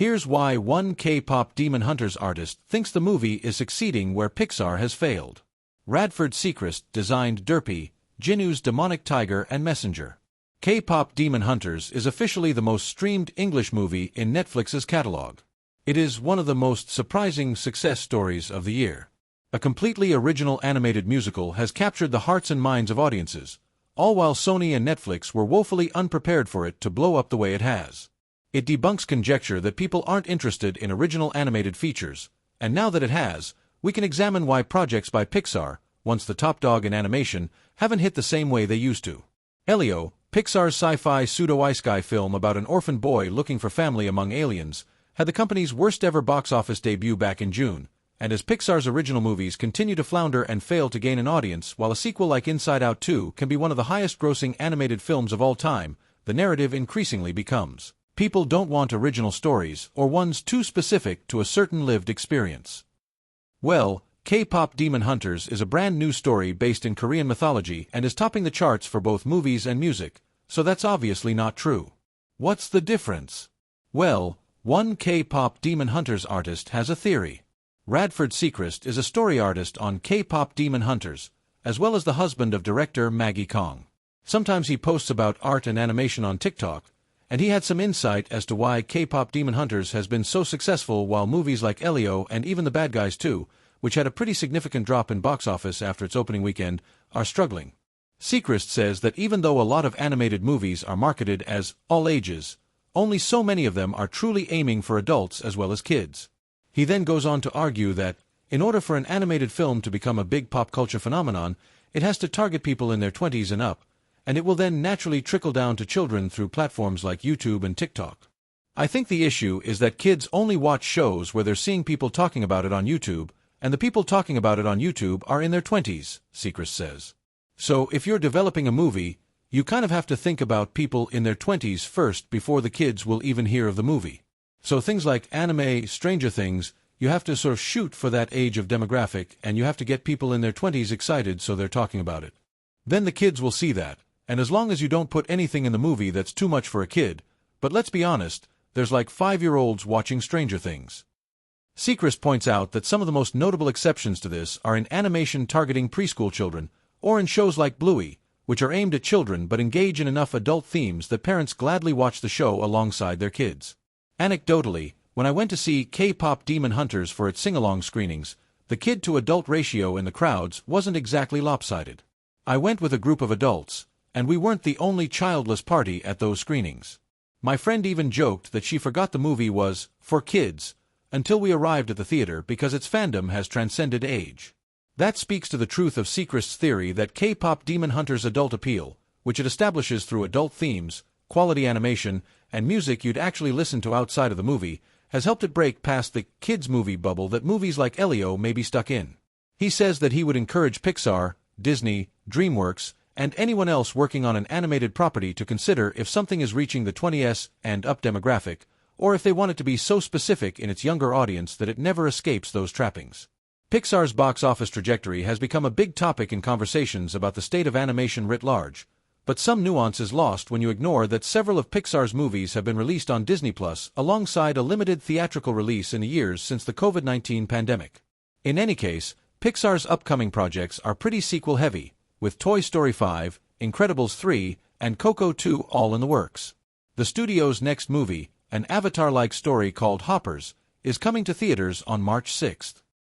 Here's why one K-pop Demon Hunters artist thinks the movie is succeeding where Pixar has failed. Radford Sechrist designed Derpy, Jinu's demonic tiger and messenger. K-pop Demon Hunters is officially the most streamed English movie in Netflix's catalog. It is one of the most surprising success stories of the year. A completely original animated musical has captured the hearts and minds of audiences, all while Sony and Netflix were woefully unprepared for it to blow up the way it has. It debunks conjecture that people aren't interested in original animated features, and now that it has, we can examine why projects by Pixar, once the top dog in animation, haven't hit the same way they used to. Elio, Pixar's sci-fi pseudo-isekai film about an orphaned boy looking for family among aliens, had the company's worst-ever box office debut back in June, and as Pixar's original movies continue to flounder and fail to gain an audience, while a sequel like Inside Out 2 can be one of the highest-grossing animated films of all time, the narrative increasingly becomes, people don't want original stories or ones too specific to a certain lived experience. Well, K-pop Demon Hunters is a brand new story based in Korean mythology and is topping the charts for both movies and music, so that's obviously not true. What's the difference? Well, one K-pop Demon Hunters artist has a theory. Radford Sechrist is a story artist on K-pop Demon Hunters, as well as the husband of director Maggie Kong. Sometimes he posts about art and animation on TikTok, and he had some insight as to why K-pop Demon Hunters has been so successful while movies like Elio and even The Bad Guys 2, which had a pretty significant drop in box office after its opening weekend, are struggling. Sechrist says that even though a lot of animated movies are marketed as all ages, only so many of them are truly aiming for adults as well as kids. He then goes on to argue that, in order for an animated film to become a big pop culture phenomenon, it has to target people in their 20s and up, and it will then naturally trickle down to children through platforms like YouTube and TikTok. I think the issue is that kids only watch shows where they're seeing people talking about it on YouTube, and the people talking about it on YouTube are in their 20s, Sechrist says. So if you're developing a movie, you kind of have to think about people in their 20s first before the kids will even hear of the movie. So things like anime, Stranger Things, you have to sort of shoot for that age of demographic, and you have to get people in their 20s excited so they're talking about it. Then the kids will see that, and as long as you don't put anything in the movie that's too much for a kid, but let's be honest, there's like 5-year-olds watching Stranger Things. Sechrist points out that some of the most notable exceptions to this are in animation targeting preschool children, or in shows like Bluey, which are aimed at children but engage in enough adult themes that parents gladly watch the show alongside their kids. Anecdotally, when I went to see K-pop Demon Hunters for its sing-along screenings, the kid-to-adult ratio in the crowds wasn't exactly lopsided. I went with a group of adults, and we weren't the only childless party at those screenings. My friend even joked that she forgot the movie was for kids until we arrived at the theater because its fandom has transcended age. That speaks to the truth of Sechrist's theory that K-pop Demon Hunters' adult appeal, which it establishes through adult themes, quality animation, and music you'd actually listen to outside of the movie, has helped it break past the kids' movie bubble that movies like Elio may be stuck in. He says that he would encourage Pixar, Disney, DreamWorks, and anyone else working on an animated property to consider if something is reaching the 20s and up demographic, or if they want it to be so specific in its younger audience that it never escapes those trappings. Pixar's box office trajectory has become a big topic in conversations about the state of animation writ large, but some nuance is lost when you ignore that several of Pixar's movies have been released on Disney Plus alongside a limited theatrical release in the years since the COVID-19 pandemic. In any case, Pixar's upcoming projects are pretty sequel-heavy, with Toy Story 5, Incredibles 3, and Coco 2 all in the works. The studio's next movie, an Avatar-like story called Hoppers, is coming to theaters on March 6th.